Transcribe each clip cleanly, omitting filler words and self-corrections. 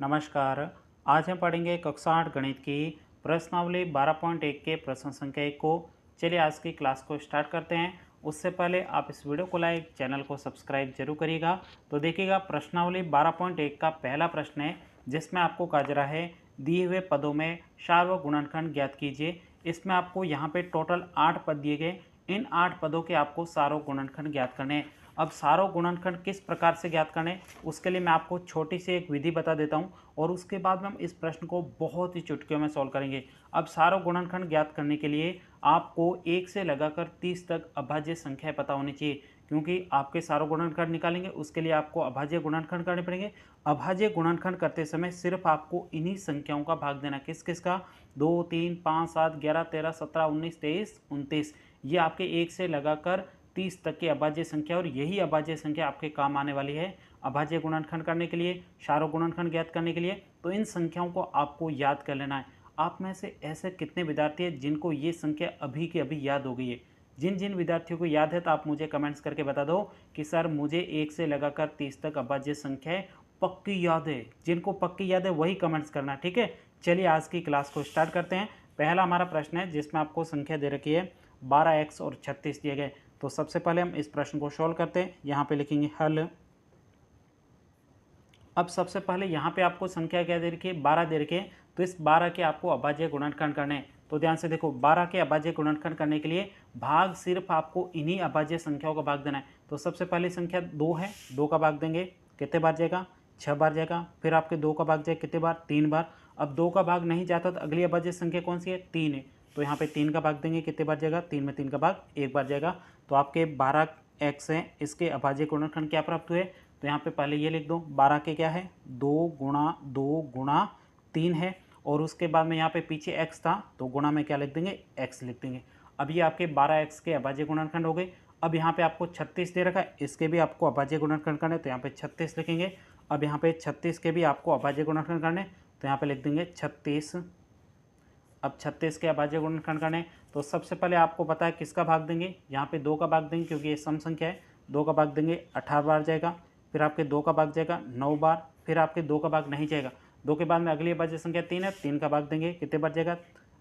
नमस्कार। आज हम पढ़ेंगे कक्षा 8 गणित की प्रश्नावली 12.1 के प्रश्न संख्या 1 को। चलिए आज की क्लास को स्टार्ट करते हैं। उससे पहले आप इस वीडियो को लाइक, चैनल को सब्सक्राइब जरूर करिएगा। तो देखिएगा, प्रश्नावली 12.1 का पहला प्रश्न है जिसमें आपको कहा जा रहा है दिए हुए पदों में सार्वत्रिक गुणनखंड ज्ञात कीजिए। इसमें आपको यहाँ पे टोटल 8 पद दिए गए। इन 8 पदों के आपको सार्वत्रिक गुणनखंड ज्ञात करने हैं। अब सार्वत्रिक गुणनखंड किस प्रकार से ज्ञात करने, उसके लिए मैं आपको छोटी सी एक विधि बता देता हूं और उसके बाद में हम इस प्रश्न को बहुत ही चुटकियों में सॉल्व करेंगे। अब सार्वत्रिक गुणनखंड ज्ञात करने के लिए आपको 1 से लगाकर 30 तक अभाज्य संख्याएं पता होनी चाहिए, क्योंकि आपके सार्वत्रिक गुणनखंड निकालेंगे उसके लिए आपको अभाज्य गुणनखंड करने पड़ेंगे। अभाज्य गुणनखंड करते समय सिर्फ आपको इन्हीं संख्याओं का भाग देना। किस किस का? 2, 3, 5, 7, 11, 13, 17, 19, 23, 29। ये आपके 1 से लगाकर 30 तक की अभाज्य संख्या, और यही अभाज्य संख्या आपके काम आने वाली है अभाज्य गुणनखंड करने के लिए, सार्वत्रिक गुणनखंड ज्ञात करने के लिए। तो इन संख्याओं को आपको याद कर लेना है। आप में से ऐसे कितने विद्यार्थी हैं जिनको ये संख्या अभी की अभी याद हो गई है? जिन जिन विद्यार्थियों को याद है तो आप मुझे कमेंट्स करके बता दो कि सर मुझे 1 से लगाकर 30 तक अभाज्य संख्याएं पक्की याद है। जिनको पक्की याद है वही कमेंट्स करना, ठीक है। चलिए आज की क्लास को स्टार्ट करते हैं। पहला हमारा प्रश्न है जिसमें आपको संख्या दे रखी है 12x और 36 दिए गए। तो सबसे पहले हम इस प्रश्न को सॉल्व करते हैं। यहाँ पे लिखेंगे हल। अब सबसे पहले यहाँ पे आपको संख्या क्या दे रखी है? 12 दे रखी है। तो इस 12 के आपको अभाज्य गुणनखंड करने हैं। तो ध्यान से देखो, 12 के अभाज्य गुणनखंड करने के लिए भाग सिर्फ आपको इन्हीं अभाज्य संख्याओं का भाग देना है। तो सबसे पहली संख्या 2 है, 2 का भाग देंगे, कितने बार जाएगा? 6 बार जाएगा। फिर आपके 2 का भाग जाए कितने बार? 3 बार। अब 2 का भाग नहीं जाता तो अगली अभाज्य संख्या कौन सी है? 3 है। तो यहाँ पे 3 का भाग देंगे, कितने बार जाएगा? 3 में 3 का भाग 1 बार जाएगा। तो आपके 12x है, इसके अभाज्य गुणनखंड क्या प्राप्त हुए? तो यहाँ पे पहले ये लिख दो, 12 के क्या है? 2 गुणा 2 गुणा 3 है, और उसके बाद में यहाँ पे पीछे x था तो गुणा में क्या लिख देंगे? x लिख देंगे। अब ये आपके 12x के अभाज्य गुणनखंड हो गए। अब यहाँ पे आपको 36 दे रखा है, इसके भी आपको अभाज्य गुणनखंड करने, तो यहाँ पे 36 लिखेंगे। अब यहाँ पे 36 के भी आपको अभाज्य गुणनखंड करने, तो यहाँ पे लिख देंगे 36। अब 36 के अभाज्य गुणनखंड करने, तो सबसे पहले आपको पता है किसका भाग देंगे? यहाँ पे 2 का भाग देंगे क्योंकि ये सम संख्या है। 2 का भाग देंगे 18 बार जाएगा। फिर आपके 2 का भाग जाएगा 9 बार। फिर आपके 2 का भाग नहीं जाएगा। 2 के बाद में अगली अभाज्य संख्या 3 है, 3 का भाग देंगे, कितने बार जाएगा?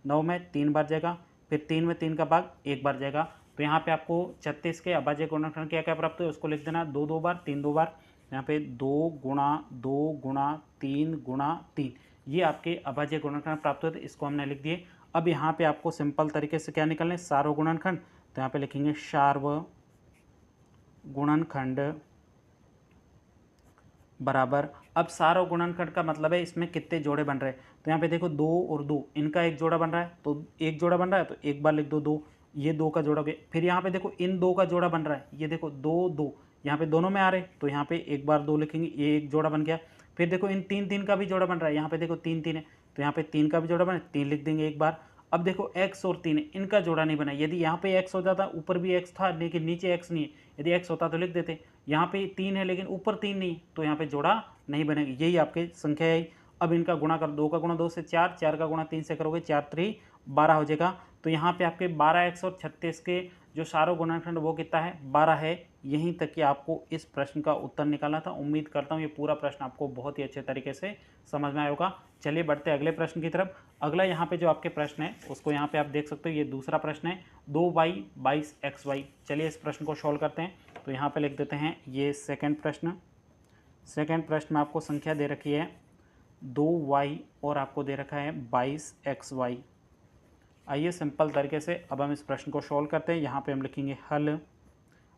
9 में 3 बार जाएगा। फिर 3 में 3 का भाग 1 बार जाएगा। तो यहाँ पे आपको 36 के अभाज्य गुणनखंड क्या क्या प्राप्त हुए उसको लिख देना, 2 2 बार, 3 2 बार। यहाँ पे 2 गुणा 2 गुणा 3 गुणा 3, ये आपके अभाज्य गुणनखंड प्राप्त हुए थे, इसको हमने लिख दिए। अब यहाँ पे आपको सिंपल तरीके से क्या निकलना है? सार्वत्रिक गुणनखंड। तो यहाँ पे लिखेंगे सार्वत्रिक गुणनखंड बराबर। अब सार्वत्रिक गुणनखंड का मतलब है इसमें कितने जोड़े बन रहे हैं। तो यहाँ पे देखो 2 और 2, इनका एक जोड़ा बन रहा है, तो एक जोड़ा बन रहा है तो एक बार लिख दो 2, ये 2 का जोड़ा हो गया। फिर यहाँ पे देखो इन 2 का जोड़ा बन रहा है, ये देखो 2 2, यहाँ पे दोनों में आ रहे हैं तो यहाँ पे एक बार 2 लिखेंगे, ये एक जोड़ा बन गया। फिर देखो इन 3 3 का भी जोड़ा बन रहा है, यहाँ पे देखो 3 3 है तो यहाँ पे 3 का भी जोड़ा बना, 3 लिख देंगे एक बार। अब देखो x और 3 है, इनका जोड़ा नहीं बना। यदि यहाँ पे x हो जाता, ऊपर भी x था लेकिन नीचे x नहीं है, यदि x होता तो लिख देते। यहाँ पे 3 है लेकिन ऊपर 3 नहीं, तो यहाँ पे जोड़ा नहीं बनेगा। यही आपके संख्या है। अब इनका गुणा कर, 2 का गुणा 2 से 4, 4 का गुणा 3 से करोगे, 4 3 12 हो जाएगा। तो यहाँ पे आपके 12x और 36 के जो सार्वत्रिक गुणनखंड वो कितना है? 12 है। यहीं तक कि आपको इस प्रश्न का उत्तर निकालना था। उम्मीद करता हूँ ये पूरा प्रश्न आपको बहुत ही अच्छे तरीके से समझ में आया होगा। चलिए बढ़ते हैं अगले प्रश्न की तरफ। अगला यहाँ पे जो आपके प्रश्न है उसको यहाँ पे आप देख सकते हो, ये दूसरा प्रश्न है 2y 22xy। चलिए इस प्रश्न को सॉल्व करते हैं। तो यहाँ पे लिख देते हैं ये सेकंड प्रश्न। सेकंड प्रश्न में आपको संख्या दे रखी है 2y और आपको दे रखा है 22xy। आइए सिंपल तरीके से अब हम इस प्रश्न को सॉल्व करते हैं। यहाँ पे हम लिखेंगे हल।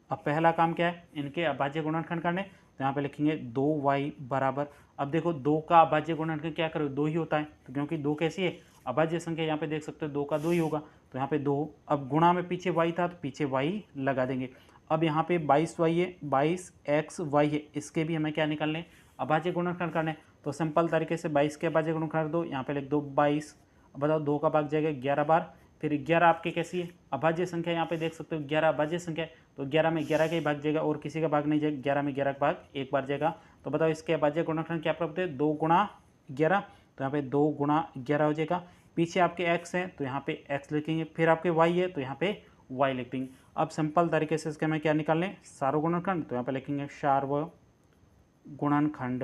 अब पहला काम क्या है? इनके अभाज्य गुणनखंड करने। तो यहाँ पे लिखेंगे 2y बराबर। अब देखो 2 का अभाज्य गुणनखंड क्या करो? 2 ही होता है, तो क्योंकि 2 कैसी है? अभाज्य संख्या। यहाँ पे देख सकते हो 2 का 2 ही होगा, तो यहाँ पे 2। अब गुणा में पीछे y था तो पीछे y लगा देंगे। अब यहाँ पे 22y है, 22xy है, इसके भी हमें क्या निकालने? अभाज्य गुणनखंड करने। तो सिंपल तरीके से 22 के अभाज्य गुणनखंड दो, यहाँ पे लिख दो 22। अब बताओ 2 का भाग जाएगा 11 बार। फिर 11 आपके कैसी है? अभाज्य संख्या। यहाँ पे देख सकते हो 11 अभाज्य संख्या है, तो 11 में 11 का ही भाग जाएगा और किसी का भाग नहीं जाएगा। 11 में 11 का भाग एक बार जाएगा। तो बताओ इसके अभाज्य गुणनखंड क्या प्राप्त है? 2 गुणा 11। तो यहाँ पे 2 गुणा 11 हो जाएगा। पीछे आपके x है तो यहाँ पे x लिखेंगे, फिर आपके y है तो यहाँ पे y लिख देंगे। अब सिंपल तरीके से इसके हमें क्या निकालने? सार्वत्रिक गुणनखंड। तो यहाँ पे लिखेंगे सार्वत्रिक गुणनखंड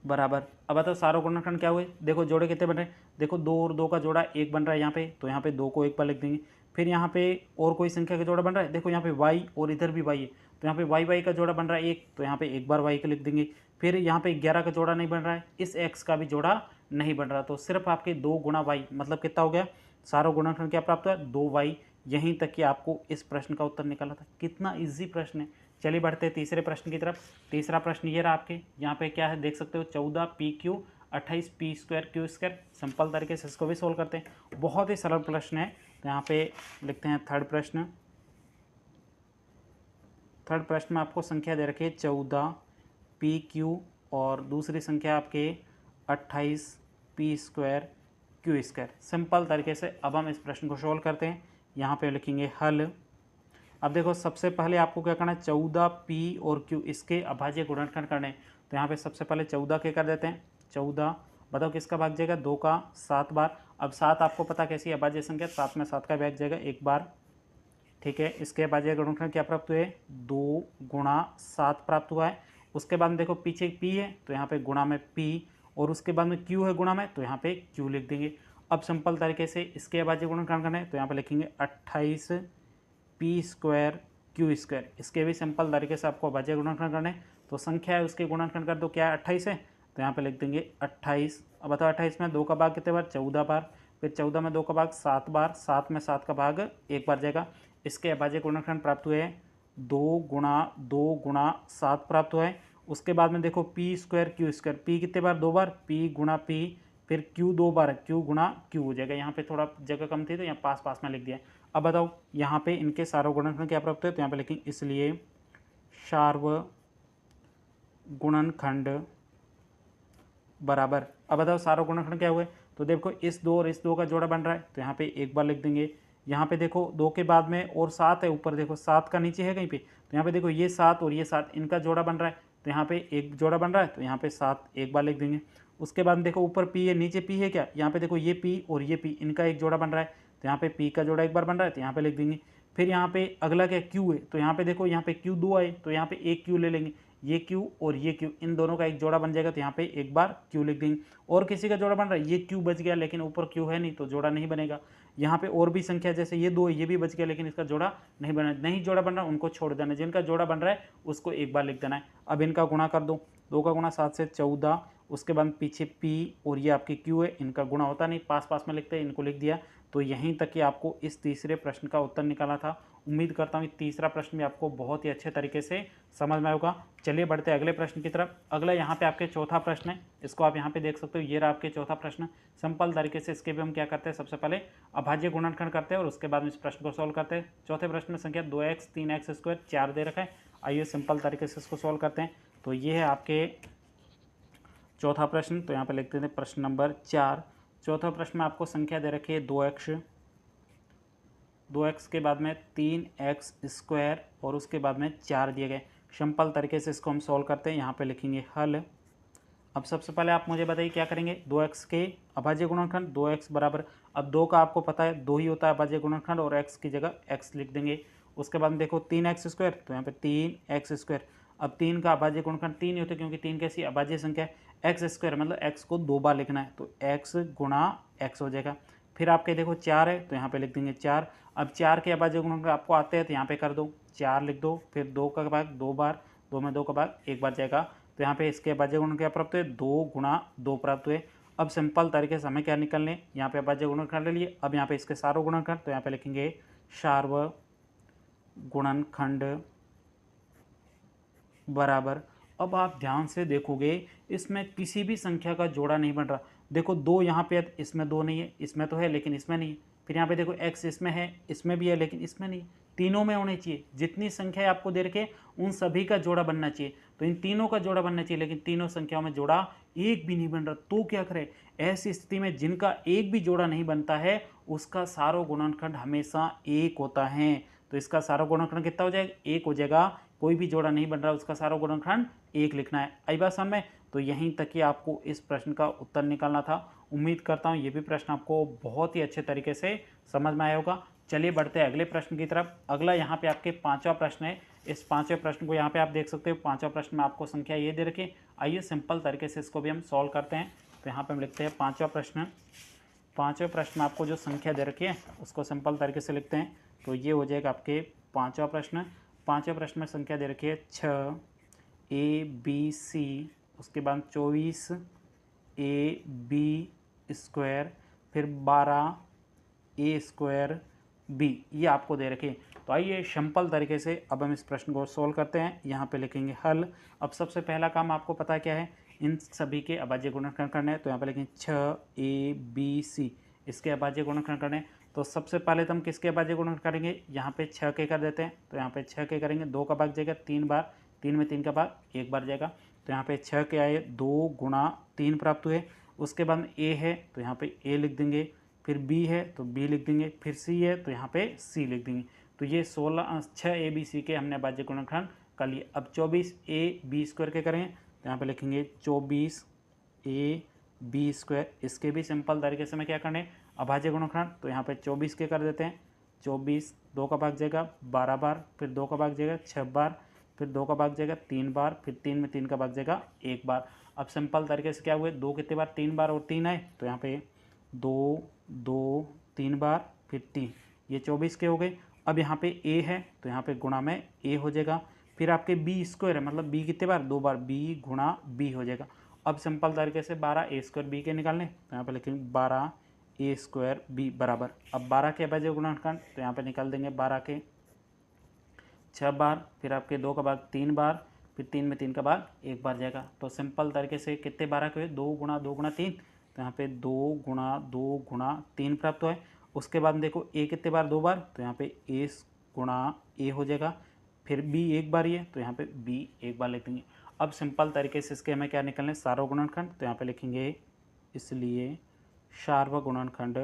बराबर। अब बताओ सारों गुणनखंड क्या हुए, देखो जोड़े कितने बन रहे हैं, देखो 2 और 2 का जोड़ा 1 बन रहा है यहाँ पे, तो यहाँ पे 2 को एक बार लिख देंगे। फिर यहाँ पे और कोई संख्या का जोड़ा बन रहा है, देखो यहाँ पे y और इधर भी y है, तो यहाँ पे y का जोड़ा बन रहा है 1, तो यहाँ पे एक बार y का लिख देंगे। फिर यहाँ पे 11 का जोड़ा नहीं बन रहा है, इस x का भी जोड़ा नहीं बन रहा, तो सिर्फ आपके 2 गुणा y, मतलब कितना हो गया, सारों गुणनखंड क्या प्राप्त हुआ, 2y। यहीं तक कि आपको इस प्रश्न का उत्तर निकाला था। कितना इजी प्रश्न है। चलिए बढ़ते हैं तीसरे प्रश्न की तरफ। तीसरा प्रश्न ये रहा आपके, यहाँ पे क्या है देख सकते हो, 14 PQ 28 P² Q²। सिंपल तरीके से इसको भी सोल्व करते हैं, बहुत ही सरल प्रश्न है। तो यहाँ पे लिखते हैं थर्ड प्रश्न। थर्ड प्रश्न में आपको संख्या दे रखी है 14 PQ और दूसरी संख्या आपके 28 P² Q²। सिंपल तरीके से अब हम इस प्रश्न को सोल्व करते हैं। यहाँ पे लिखेंगे हल। अब देखो सबसे पहले आपको क्या करना है, 14P और Q इसके अभाज्य गुणनखंड करने। तो यहाँ पे सबसे पहले 14 के कर देते हैं। 14 बताओ किसका भाग जाएगा, 2 का 7 बार। अब 7 आपको पता कैसी अभाज्य संख्या, 7 में 7 का भाग जाएगा 1 बार। ठीक है, इसके अभाज्य गुणनखंड क्या प्राप्त हुए, 2 गुणा 7 प्राप्त हुआ है। उसके बाद में देखो पीछे P है, तो यहाँ पे गुणा में P, और उसके बाद में Q है गुणा में, तो यहाँ पे Q लिख देंगे। अब सिंपल तरीके से इसके अभाज्य गुणनखंड करना है, तो यहाँ पे लिखेंगे 28 P² Q²। इसके भी सिंपल तरीके से आपको अभाज्य गुणनखंड करने, तो संख्या है उसके गुणनखंड कर दो, क्या है 28 है, तो यहाँ पे लिख देंगे 28। अब बताओ 28 में 2 का भाग कितने बार, 14 बार। फिर 14 में 2 का भाग 7 बार, 7 में 7 का भाग 1 बार जाएगा। इसके अभाज्य गुणनखंड प्राप्त हुए 2 गुणा 7 प्राप्त हुआ है। उसके बाद में देखो P² Q², P कितने बार, 2 बार, P गुणा P, फिर Q 2 बार है, Q गुणा Q हो जाएगा। यहाँ पे थोड़ा जगह कम थी तो यहाँ पास पास में लिख दिया। अब बताओ यहाँ पे इनके सारों गुणनखंड क्या प्राप्त हुए, तो यहाँ पे लिखेंगे इसलिए सार्व गुणनखंड बराबर। अब बताओ सारों गुणनखंड क्या हुए, तो देखो इस 2 और इस 2 का जोड़ा बन रहा है, तो यहाँ पे एक बार लिख देंगे। यहाँ पे देखो 2 के बाद में और 7 है ऊपर, देखो 7 का नीचे है कहीं पे, तो यहाँ पे देखो ये 7 और ये 7 इनका जोड़ा बन रहा है, तो यहाँ पे एक जोड़ा बन रहा है, तो यहाँ पे 7 एक बार लिख देंगे। उसके बाद देखो ऊपर P है नीचे P है क्या, यहाँ पे देखो ये P और ये P इनका एक जोड़ा बन रहा है, तो यहाँ पे P का जोड़ा एक बार बन रहा है, तो यहाँ पे लिख देंगे। फिर यहाँ पे अगला क्या Q है, तो यहाँ पे देखो यहाँ पे Q 2 आए, तो यहाँ पे एक Q ले लेंगे, ये Q और ये Q इन दोनों का एक जोड़ा बन जाएगा, तो यहाँ पे एक बार Q लिख देंगे। और किसी का जोड़ा बन रहा है, ये Q बच गया लेकिन ऊपर Q है नहीं, तो जोड़ा नहीं बनेगा। यहाँ पे और भी संख्या जैसे ये 2 ये भी बच गया लेकिन इसका जोड़ा नहीं बना, नहीं जोड़ा बन रहा उनको छोड़ देना, जिनका जोड़ा बन रहा है उसको एक बार लिख देना है। अब इनका गुणा कर दो, 2 का गुणा 7 से 14, उसके बाद पीछे P और ये आपकी Q है, इनका गुणा होता नहीं, पास पास में लिखते हैं, इनको लिख दिया। तो यहीं तक कि आपको इस तीसरे प्रश्न का उत्तर निकाला था। उम्मीद करता हूँ तीसरा प्रश्न भी आपको बहुत ही अच्छे तरीके से समझ में आएगा। चलिए बढ़ते हैं अगले प्रश्न की तरफ। अगला यहाँ पे आपके चौथा प्रश्न है, इसको आप यहाँ पे देख सकते हो, ये रहा आपके चौथा प्रश्न। सिंपल तरीके से इसके भी हम क्या करते हैं, सबसे पहले अभाज्य गुणनखंड करते हैं और उसके बाद इस प्रश्न को सॉल्व करते हैं। चौथे प्रश्न में संख्या 2x 3x² 4 दे रखा है। आइए सिंपल तरीके से इसको सॉल्व करते हैं। तो ये है आपके चौथा प्रश्न, तो यहाँ पे लिखते हैं प्रश्न नंबर 4। चौथा प्रश्न में आपको संख्या दे रखी है 2x के बाद में 3x² और उसके बाद में 4 दिए गए। सिंपल तरीके से इसको हम सॉल्व करते हैं। यहाँ पे लिखेंगे हल। अब सबसे पहले आप मुझे बताइए क्या करेंगे, 2x के अभाज्य गुणनखंड, 2x बराबर, अब 2 का आपको पता है 2 ही होता है अभाज्य गुणनखंड, और x की जगह x लिख देंगे। उसके बाद में देखो 3x², तो यहाँ पे 3x²। अब 3 का अभाज्य गुणनखंड 3 ही होते क्योंकि 3 कैसी अभाज्य संख्या है, x² मतलब x को 2 बार लिखना है, तो x गुणा x हो जाएगा। फिर आपके देखो 4 है, तो यहाँ पे लिख देंगे 4। अब 4 के अभाज्य गुणनखंड आपको आते हैं, तो यहाँ पे कर दो, 4 लिख दो। फिर 2 का भाग 2 बार, 2 में 2 का भाग 1 बार जाएगा, तो यहाँ पे इसके अभाज्य गुणनखंड क्या प्राप्त हुए, 2 गुणा 2 प्राप्त हुए। अब सिंपल तरीके से हमें क्या निकलने, यहाँ पे अभाज्य गुणनखंड ले लिए। अब यहाँ पे इसके सारों गुणनखंड, तो यहाँ पे लिखेंगे सार्व गुणनखंड बराबर। अब आप ध्यान से देखोगे इसमें किसी भी संख्या का जोड़ा नहीं बन रहा। देखो 2 यहाँ पे है, इसमें 2 नहीं है, इसमें तो है लेकिन इसमें नहीं है। फिर यहाँ पे देखो x इसमें है, इसमें भी है लेकिन इसमें नहीं। तीनों में होने चाहिए, जितनी संख्या आपको दे रखे उन सभी का जोड़ा बनना चाहिए। तो इन तीनों का जोड़ा बनना चाहिए लेकिन तीनों संख्याओं में जोड़ा एक भी नहीं बन रहा, तो क्या करें। ऐसी स्थिति में जिनका एक भी जोड़ा नहीं बनता है उसका सारों गुणनखंड हमेशा 1 होता है। तो इसका सारों गुणनखंड कितना हो जाएगा, 1 हो जाएगा। कोई भी जोड़ा नहीं बन रहा, उसका सारों गुणनखंड 1 लिखना है। आई बात समझ में। तो यहीं तक कि आपको इस प्रश्न का उत्तर निकालना था। उम्मीद करता हूँ ये भी प्रश्न आपको बहुत ही अच्छे तरीके से समझ में आया होगा। चलिए बढ़ते हैं अगले प्रश्न की तरफ। अगला यहाँ पे आपके पांचवा प्रश्न है। इस पांचवें प्रश्न को यहाँ पे आप देख सकते हो। पांचवा प्रश्न में आपको संख्या ये दे रखी। आइए सिंपल तरीके से इसको भी हम सॉल्व करते हैं। तो यहाँ पे हम लिखते हैं पांचवा प्रश्न। पांचवें प्रश्न में आपको जो संख्या दे रखी है उसको सिंपल तरीके से लिखते हैं। तो ये हो जाएगा आपके पांचवा प्रश्न। पांचवें प्रश्न में संख्या दे रखी है 6 ABC, उसके बाद 24 AB², फिर 12 A²B, ये आपको दे रखे। तो आइए सिंपल तरीके से अब हम इस प्रश्न को सोल्व करते हैं। यहाँ पे लिखेंगे हल। अब सबसे पहला काम आपको पता क्या है, इन सभी के अभाज्य गुणनखंड करने हैं। तो यहाँ पे लिखेंगे 6ABC, इसके अभाज्य गुणनखंड करने। तो सबसे पहले तो हम किसके अभाज्य गुणनखंड करेंगे, यहाँ पे 6 के कर देते हैं। तो यहाँ पे 6 के करेंगे, 2 का भाग जाएगा 3 बार, 3 में 3 का भाग 1 बार जाएगा। तो यहाँ पे 6 के आए 2 गुणा 3 प्राप्त हुए। उसके बाद ए है तो यहाँ पे ए लिख देंगे, फिर बी है तो बी लिख देंगे, फिर सी है तो यहाँ पे सी लिख देंगे। तो ये 6ABC के हमने अभाज्य गुणनखंड कर लिए। अब 24AB² के करेंगे। तो यहाँ पे लिखेंगे 24AB², इसके भी सिंपल तरीके से मैं क्या करने अभाज्य गुणनखंड। तो यहाँ पे 24 के कर देते हैं। 24, 2 का भाग जाएगा 12 बार, फिर 2 का भाग जाएगा 6 बार, फिर 2 का भाग जाएगा 3 बार, फिर 3 में 3 का भाग जाएगा 1 बार। अब सिंपल तरीके से क्या हुए, 2 कितने बार 3 बार और 3 आए। तो यहाँ पे 2 2 3 बार, फिर 3, ये 24 के हो गए। अब यहाँ पे a है तो यहाँ पे गुणा में a हो जाएगा। फिर आपके B² है, मतलब b कितने बार 2 बार, b गुणा b हो जाएगा। अब सिंपल तरीके से 12A² b के निकालने। तो यहाँ पे लिखेंगे 12A² b बराबर। अब 12 के अभाज्य गुणनखंड। तो यहाँ पे निकाल देंगे 12 के 6 बार, फिर आपके 2 का भाग 3 बार, फिर 3 में 3 का भाग 1 बार जाएगा। तो सिंपल तरीके से कितने 12 के हुए, 2 गुणा 2 गुणा 3। तो यहाँ पे 2 गुणा 2 गुणा 3 प्राप्त हुआ है। उसके बाद देखो ए कितने बार 2 बार, तो यहाँ पे ए गुणा ए हो जाएगा। फिर बी 1 बार ही है तो यहाँ पे बी 1 बार लिख देंगे। अब सिंपल तरीके से इसके हमें क्या निकलने, सार्वगुणनखंड। तो यहाँ पे लिखेंगे इसलिए सार्वगुणनखंड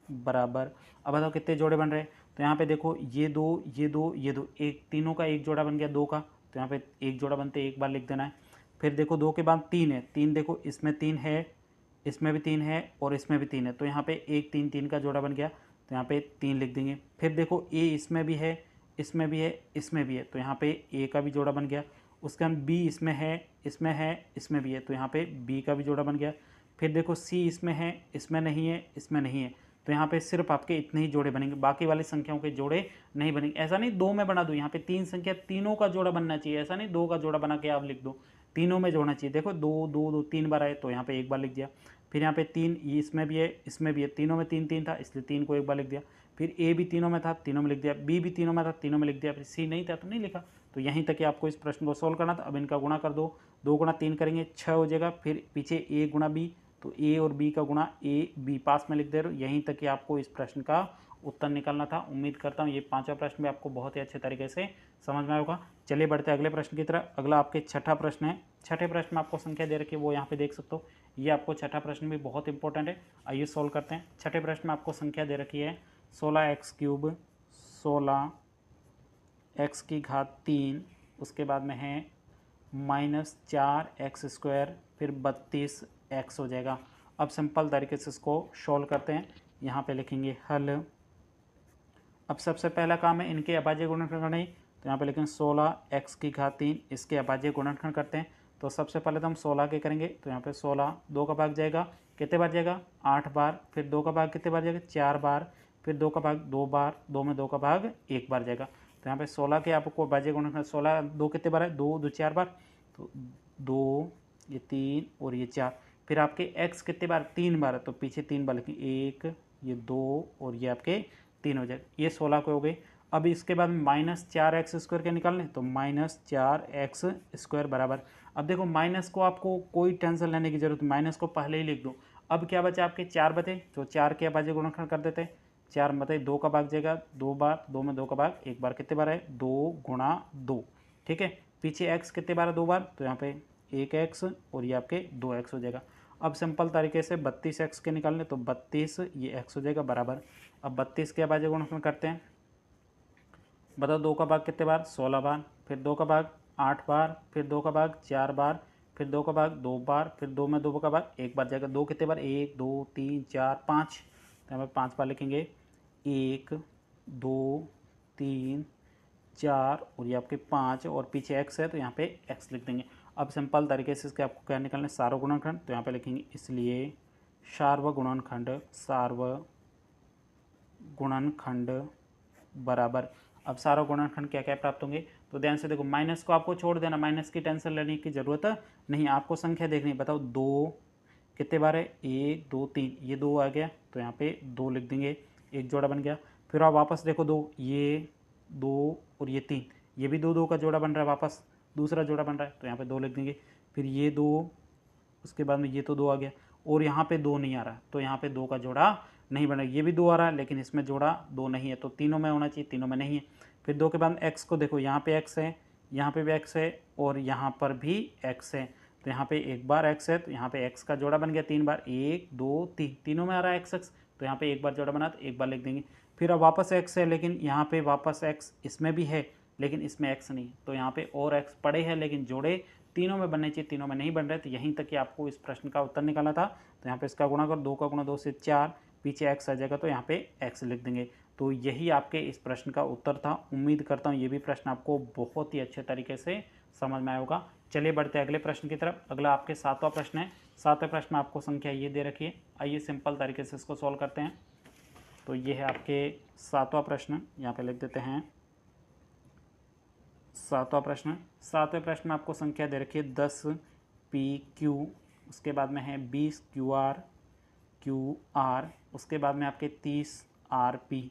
बराबर। अब बताओ कितने जोड़े बन रहे हैं। तो यहाँ पे देखो ये 2 ये 2 ये 2, एक तीनों का एक जोड़ा बन गया 2 का। तो यहाँ पे एक जोड़ा बनते 1 बार लिख देना है। फिर देखो 2 के बाद 3 है, 3 देखो इसमें 3 है, इसमें भी 3 है और इसमें भी 3 है। तो यहाँ पे 1 3 3 का जोड़ा बन गया। तो यहाँ पे 3 लिख देंगे। फिर देखो ए इसमें भी है, इसमें भी है, इसमें भी है। तो यहाँ पे ए का भी जोड़ा बन गया। उसके बाद बी इसमें है, इसमें है, इसमें भी है। तो यहाँ पे बी का भी जोड़ा बन गया। फिर देखो सी इसमें है, इसमें नहीं है, इसमें नहीं है। तो यहाँ पे सिर्फ आपके इतने ही जोड़े बनेंगे, बाकी वाली संख्याओं के जोड़े नहीं बनेंगे। ऐसा नहीं 2 में बना दो, यहाँ पे 3 संख्या तीनों का जोड़ा बनना चाहिए। ऐसा नहीं 2 का जोड़ा बना के आप लिख दो, तीनों में जोड़ना चाहिए। देखो 2 2 2 3 बार आए तो यहाँ पे 1 बार लिख दिया। फिर यहाँ पे 3 ये इसमें भी है, इसमें भी है, तीनों में 3 3 था इसलिए 3 को 1 बार लिख दिया। फिर ए भी तीनों में था, तीनों में लिख दिया। बी भी तीनों में था, तीनों में लिख दिया। फिर सी नहीं था तो नहीं लिखा। तो यहीं तक कि आपको इस प्रश्न को सोल्व करना था। अब इनका गुणा कर दो, 2 गुणा 3 करेंगे 6 हो जाएगा। फिर पीछे ए गुणा बी, तो ए और बी का गुणा ए बी पास में लिख दे रहे हो। यहीं तक कि आपको इस प्रश्न का उत्तर निकालना था। उम्मीद करता हूँ ये पांचवा प्रश्न भी आपको बहुत ही अच्छे तरीके से समझ में आया होगा। चलिए बढ़ते हैं अगले प्रश्न की तरफ। अगला आपके छठा प्रश्न है। छठे प्रश्न में आपको संख्या दे रखी है, वो यहाँ पे देख सकते हो। ये आपको छठा प्रश्न भी बहुत इंपॉर्टेंट है। आइए सोल्व करते हैं। छठे प्रश्न में आपको संख्या दे रखी है 16x³, 16x⁻3, उसके बाद में है -4x², फिर 32x हो जाएगा। अब सिंपल तरीके से इसको सॉल्व करते हैं। यहाँ पे लिखेंगे हल। अब सबसे पहला काम है इनके अभाज्य गुणनखंड करने। तो यहाँ पे लिखेंगे 16x⁻3, इसके अभाज्य गुणनखंड करते हैं। तो सबसे पहले तो हम 16 के करेंगे। तो यहाँ पे 16, 2 का भाग जाएगा कितने बार जाएगा 8 बार, फिर 2 का भाग कितने बार जाएगा 4 बार, फिर 2 का भाग 2 बार, 2 में 2 का भाग 1 बार जाएगा। तो यहाँ पे 16 के आपको अभाज्य गुणनखंड 16, 2 कितने बार है 2 2 4 बार, तो 2 ये 3 और ये 4। फिर आपके x कितने बार 3 बार है, तो पीछे 3 बार लिखें, 1 ये 2 और ये आपके 3 हो जाएगा। ये 16 के हो गए। अब इसके बाद -4x² के निकालने। तो -4x² बराबर। अब देखो माइनस को आपको कोई टेंशन लेने की जरूरत, माइनस को पहले ही लिख दो। अब क्या बचा आपके 4 बचे, तो 4 के अभाज्य गुणनखंड कर देते हैं। 4 बचे 2 का भाग जाएगा 2 बार, 2 में 2 का भाग 1 बार, कितने बार है 2 गुणा 2। ठीक है, पीछे x कितने बार है 2 बार, तो यहाँ पे 1x और ये आपके 2x हो जाएगा। अब सिंपल तरीके से 32x के निकालने। तो 32 ये x हो जाएगा बराबर। अब 32 के अभाज्य गुणनखंड करते हैं। बताओ 2 का भाग कितने बार 16 बार, फिर 2 का भाग 8 बार, फिर 2 का भाग 4 बार, फिर 2 का भाग 2 बार, फिर 2 में 2 का भाग 1 बार जाएगा। 2 कितने बार, 1 2 3 4 5, तो यहाँ पे 5 बार लिखेंगे। 1 2 3 4 और ये आपके 5 और पीछे x है तो यहाँ पे x लिख देंगे। अब सिंपल तरीके से इसके आपको क्या निकालना है, सार्व गुणनखंड, तो यहाँ पे लिखेंगे इसलिए सार्व गुणनखंड बराबर। अब सारा गुणनखंड क्या क्या प्राप्त होंगे, तो ध्यान से देखो, माइनस को आपको छोड़ देना, माइनस की टेंशन लेने की जरूरत नहीं, आपको संख्या देखनी। बताओ 2 कितने बार है, 1 2 3, ये 2 आ गया तो यहाँ पे 2 लिख देंगे, एक जोड़ा बन गया। फिर आप वापस देखो 2, ये 2 और ये 3, ये भी 2 2 का जोड़ा बन रहा है, वापस दूसरा जोड़ा बन रहा है तो यहाँ पे 2 लिख देंगे। फिर ये 2, उसके बाद में ये तो 2 आ गया और यहाँ पे 2 नहीं आ रहा तो यहाँ पे 2 का जोड़ा नहीं बनेगा। ये भी 2 आ रहा है लेकिन इसमें जोड़ा 2 नहीं है, तो तीनों में होना चाहिए, तीनों में नहीं है। फिर 2 के बाद x को देखो, यहाँ पे x है, यहाँ पे भी x है और यहाँ पर भी x है, तो यहाँ पे एक बार x है तो यहाँ पे x का जोड़ा बन गया 3 बार, 1 2 3, तीनों में आ रहा है x तो यहाँ पे एक बार जोड़ा बना तो एक बार लिख देंगे। फिर अब वापस x है लेकिन यहाँ पे वापस x इसमें भी है लेकिन इसमें x नहीं, तो यहाँ पे और x पड़े हैं लेकिन जोड़े तीनों में बनने चाहिए, तीनों में नहीं बन रहे। तो यहीं तक कि आपको इस प्रश्न का उत्तर निकालना था। तो यहाँ पे इसका गुणा कर, 2 का गुणा 2 से 4, पीछे x आ जाएगा तो यहाँ पे x लिख देंगे। तो यही आपके इस प्रश्न का उत्तर था। उम्मीद करता हूँ ये भी प्रश्न आपको बहुत ही अच्छे तरीके से समझ में आया होगा। चलिए बढ़ते हैं अगले प्रश्न की तरफ। अगला आपके 7वां प्रश्न है। 7वें प्रश्न में आपको संख्या ये दे रखी है, आइए सिंपल तरीके से इसको सॉल्व करते हैं। तो ये है आपके 7वां प्रश्न, यहाँ पे लिख देते हैं 7वां प्रश्न। 7वें प्रश्न में आपको संख्या दे रखी है 10 PQ, उसके बाद में है 20 QR, उसके बाद में आपके 30 RP।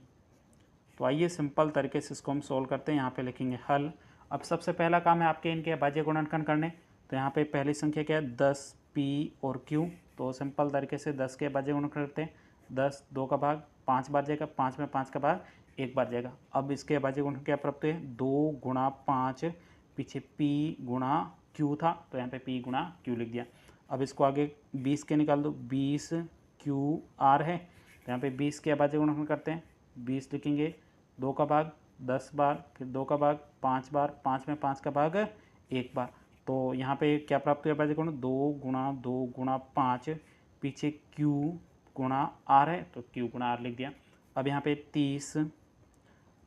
तो आइए सिंपल तरीके से इसको हम सोल्व करते हैं। यहाँ पे लिखेंगे हल। अब सबसे पहला काम है आपके इनके भाज्य गुणनखंड करने। तो यहाँ पे पहली संख्या क्या है, 10P और Q। तो सिंपल तरीके से 10 के भाज्य गुणनखंड करते हैं। 10 2 का भाग 5 बार जाएगा, 5 में 5 का भाग 1 बार जाएगा। अब इसके भाज्य गुणनखंड क्या प्राप्त है, 2 गुणा 5, पीछे P गुणा Q था तो यहाँ पे P गुणा Q लिख दिया। अब इसको आगे 20 के निकाल दो, 20 QR है तो यहाँ पे 20 के भाज्य गुणनखंड करते हैं। 20 लिखेंगे, 2 का भाग 10 बार, फिर 2 का भाग 5 बार, 5 में 5 का भाग 1 बार। तो यहाँ पे क्या प्राप्त हुआ भाज्य गुण, 2 गुणा 5, पीछे Q गुणा R है तो Q गुणा R लिख दिया। अब यहाँ पे 30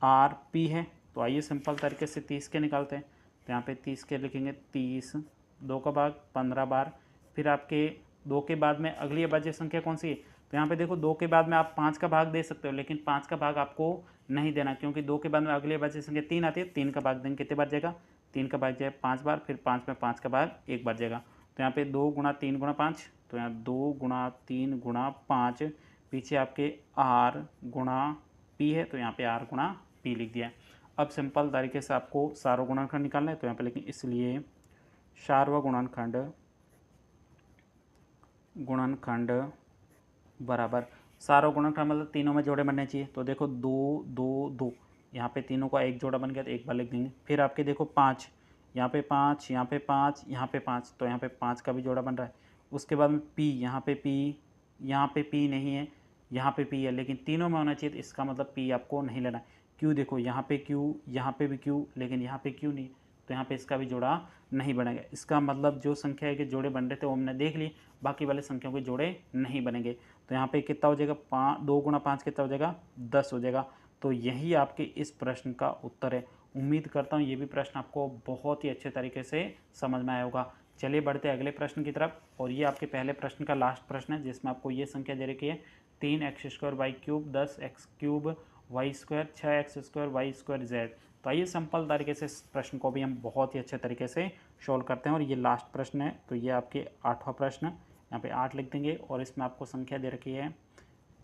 RP है, तो आइए सिंपल तरीके से 30 के निकालते हैं। तो यहाँ पे 30 के लिखेंगे, 30 2 का भाग 15 बार, फिर आपके 2 के बाद में अगली अभाज्य संख्या कौन सी है, तो यहाँ पे देखो 2 के बाद में आप 5 का भाग दे सकते हो लेकिन 5 का भाग आपको नहीं देना, क्योंकि 2 के बाद में अगली अभाज्य संख्या 3 आती है। 3 का भाग देंगे, कितने बार जाएगा, 3 का भाग जाएगा 5 बार, फिर 5 में 5 का भाग 1 बार जाएगा। तो यहाँ पे 2 गुणा 3 गुणा 5, तो यहाँ 2 गुणा 3 गुणा 5, पीछे आपके R गुणा P है तो यहाँ पे R गुणा P लिख दिया है। अब सिंपल तरीके से आपको सार्व गुणनखंड निकालना है, तो यहाँ पे लिखें इसलिए सार्व गुणनखंड बराबर। सार्व गुणनखंड मतलब तीनों में जोड़े बनने चाहिए। तो देखो 2 2 2, यहाँ पे तीनों का एक जोड़ा बन गया तो एक बार लिख देंगे। फिर आपके देखो 5, यहाँ पे 5, यहाँ पे 5, यहाँ पे 5, तो यहाँ पे 5 का भी जोड़ा बन रहा है। उसके बाद में P, यहाँ पे P, यहाँ पे P नहीं है, यहाँ पे P है, लेकिन तीनों में होना चाहिए तो इसका मतलब P आपको नहीं लेना है। Q देखो, यहाँ पे Q, यहाँ पे भी Q, लेकिन यहाँ पे Q नहीं, तो यहाँ पे इसका भी जोड़ा नहीं बनेगा। इसका मतलब जो संख्या के जोड़े बन रहे थे वो हमने देख ली, बाकी वाले संख्याओं के जोड़े नहीं बनेंगे। तो यहाँ पे कितना हो जाएगा, 2 गुणा 5 कितना हो जाएगा, 10 हो जाएगा। तो यही आपके इस प्रश्न का उत्तर है। उम्मीद करता हूँ ये भी प्रश्न आपको बहुत ही अच्छे तरीके से समझ में आया होगा। चलिए बढ़ते हैं अगले प्रश्न की तरफ, और ये आपके पहले प्रश्न का लास्ट प्रश्न है जिसमें आपको ये संख्या दे रखी है 3x² y³ 10x³ y², 6x² y² z। तो आइए सिंपल तरीके से इस प्रश्न को भी हम बहुत ही अच्छे तरीके से सॉल्व करते हैं, और ये लास्ट प्रश्न है। तो ये आपके 8वां प्रश्न, यहाँ पे 8 लिख देंगे, और इसमें आपको संख्या दे रखी है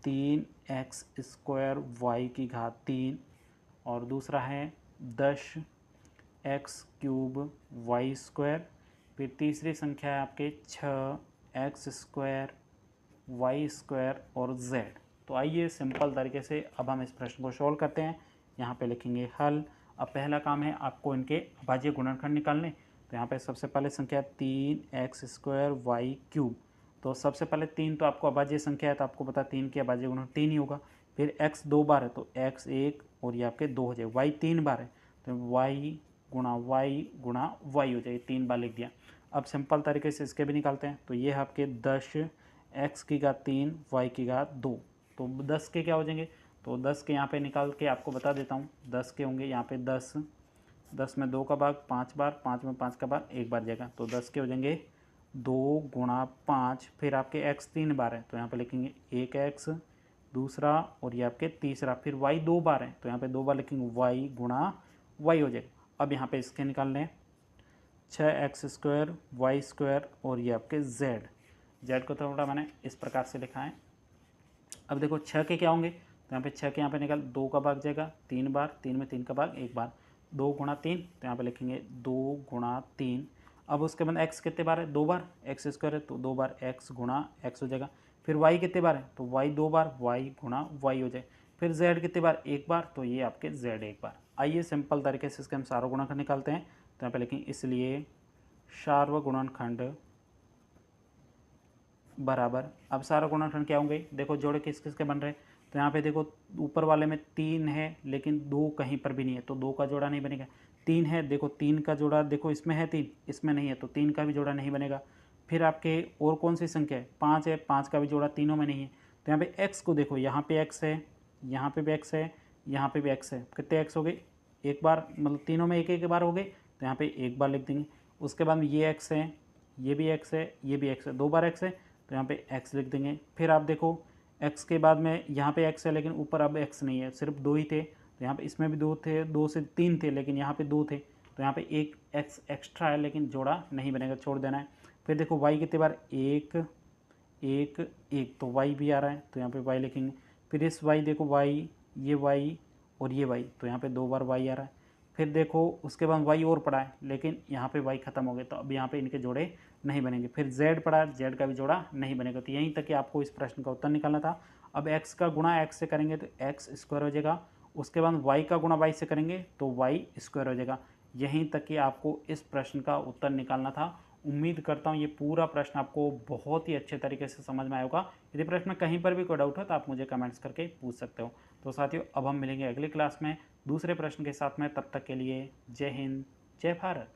3x² y³, और दूसरा है 10x³ y², फिर तीसरी संख्या है आपके 6x² y² और z। तो आइए सिंपल तरीके से अब हम इस प्रश्न को सॉल्व करते हैं। यहाँ पे लिखेंगे हल। अब पहला काम है आपको इनके अभाज्य गुणनखंड निकालने। तो यहाँ पे सबसे पहले संख्या 3x² y³। तो सबसे पहले 3 तो आपको अभाज्य संख्या है तो आपको पता 3 के अभाज्य गुणनखंड 3 ही होगा। फिर x 2 बार है तो x 1 और ये आपके 2 हो जाएगा। y 3 बार है तो y गुणा y गुणा y हो जाएगी, 3 बार लिख दिया। अब सिंपल तरीके से इसके भी निकालते हैं। तो ये है आपके 10 x की घात 3 y की घात 2। तो 10 के क्या हो जाएंगे, तो 10 के यहाँ पे निकाल के आपको बता देता हूँ। 10 के होंगे यहाँ पे 10, 10 में 2 का भाग 5 बार, 5 में 5 का भाग 1 बार जाएगा। तो 10 के हो जाएंगे 2 गुणा 5, फिर आपके x 3 बार है तो यहाँ पे लिखेंगे 1x, दूसरा और ये आपके तीसरा, फिर y 2 बार है तो यहाँ पे 2 बार लिखेंगे y गुणा y हो जाएगा। अब यहाँ पे इसके निकालने हैं 6x² y² और ये आपके z को थोड़ा मैंने इस प्रकार से लिखा है। अब देखो 6 के क्या होंगे, तो यहाँ पे 6 के यहाँ पे निकाल 2 का भाग जाएगा 3 बार, 3 में 3 का भाग 1 बार, 2 गुणा 3 तो यहाँ पे लिखेंगे 2 गुणा 3। अब उसके बाद x कितने बार है, 2 बार, x² है तो 2 बार x गुणा x हो जाएगा। फिर y कितने बार है, तो y 2 बार, y गुणा y हो जाए। फिर z कितने बार, 1 बार, तो ये आपके z 1 बार। आइए सिंपल तरीके से इसके हम सार्वगुणनखंड गुणनखंड निकालते हैं। तो यहाँ पे लिखेंगे इसलिए सार्वगुणनखंड बराबर, अब सार्वगुणनखंड क्या होंगे, देखो जोड़े किस किस के बन रहे हैं। तो यहाँ पे देखो ऊपर वाले में 3 है लेकिन 2 कहीं पर भी नहीं है तो 2 का जोड़ा नहीं बनेगा। 3 है, देखो 3 का जोड़ा देखो इसमें है 3, इसमें नहीं है तो 3 का भी जोड़ा नहीं बनेगा। फिर आपके और कौन सी संख्या है, 5 है, 5 का भी जोड़ा तीनों में नहीं है। तो यहाँ पे x को देखो, यहाँ पे x है, यहाँ पे भी x है, यहाँ पे भी x है, कितने x हो गए, एक बार, मतलब तीनों में एक एक बार हो गए तो यहाँ पे एक बार लिख देंगे। उसके बाद में ये x है, ये भी x है, ये भी x है, 2 बार x है तो यहाँ पे x लिख देंगे। फिर आप देखो x के बाद में यहाँ पे x है लेकिन ऊपर अब x नहीं है, सिर्फ 2 ही थे तो यहाँ पे इसमें भी 2 थे, 2 से 3 थे लेकिन यहाँ पे 2 थे तो यहाँ पे एक x एक्स्ट्रा है लेकिन जोड़ा नहीं बनेगा, छोड़ देना है। फिर देखो y कितने बार, 1 1 1 तो y भी आ रहा है तो यहाँ पे y लिखेंगे। फिर इस y देखो y, ये y और ये y तो यहाँ पे 2 बार y आ रहा है। फिर देखो उसके बाद y और पड़ा है लेकिन यहाँ पे y खत्म हो गए तो अब यहाँ पे इनके जोड़े नहीं बनेंगे। फिर z पड़ा, z का भी जोड़ा नहीं बनेगा। तो यहीं तक कि आपको इस प्रश्न का उत्तर निकालना था। अब x का गुणा x से करेंगे तो x² हो जाएगा, उसके बाद y का गुणा y से करेंगे तो y² हो जाएगा। यहीं तक कि आपको इस प्रश्न का उत्तर निकालना था। उम्मीद करता हूँ ये पूरा प्रश्न आपको बहुत ही अच्छे तरीके से समझ में आएगा। यदि प्रश्न में कहीं पर भी कोई डाउट हो तो आप मुझे कमेंट्स करके पूछ सकते हो। तो साथियों अब हम मिलेंगे अगली क्लास में दूसरे प्रश्न के साथ में, तब तक के लिए जय हिंद, जय भारत।